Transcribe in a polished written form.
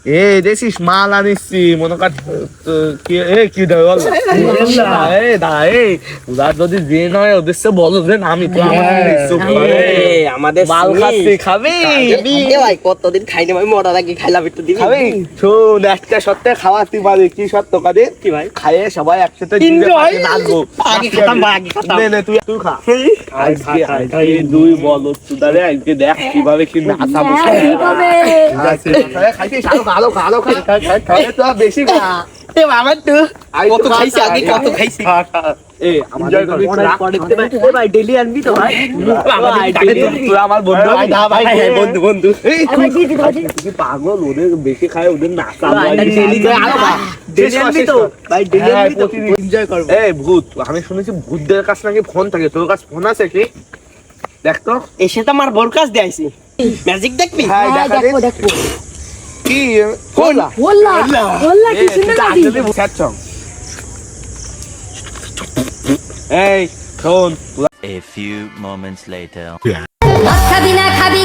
দেখিস মাল আনিসছি মনে কর কি দেয় বল উদার যদি যে নয় ওদের সে বলো যে আমি তো আমাদের মাল খাচ্ছি খাবি ভাই কতদিন খাইনি ভাই মোটা রাখি খাইলাম একটু দিবি খাবি শোন একটা সত্যি খাওয়াতে পারি কি সত্য কাজে কি ভাই খাইয়ে সবাই একসাথে নাচবো আগে খেতাম ভাই আগে খেতাম নে তুই খা আজকে দুই বলো তুদারে আজকে দেখ কিভাবে কি নাচাবো খাইছিস আলো খাইলে তো বেশি খা এ বাবা তুই কত খাইছি আগে কত খাইছি আমাদের ভাই ডেলি আনবি তো ভাই তুই আমার বন্ধু ভাই বন্ধু বন্ধু এই তুই পাগল ওদের বেশি খায় ওদের নাচা ডেলি আনবি তো ভাই ডেলি আনবি তো এনজয় করব এই ভূত আমি শুনেছি ভূতদের কাছে নাকি ফোন থাকে তোর কাছে ফোন আছে কি দেখ তো এসে তো আমার বোর কাছ দিয়ে আইছি ম্যাজিক দেখবি হ্যাঁ দেখো কি কোন বললা কি শুনে নাকি এই শোন A few moments later. ভাত খাবি না খাবি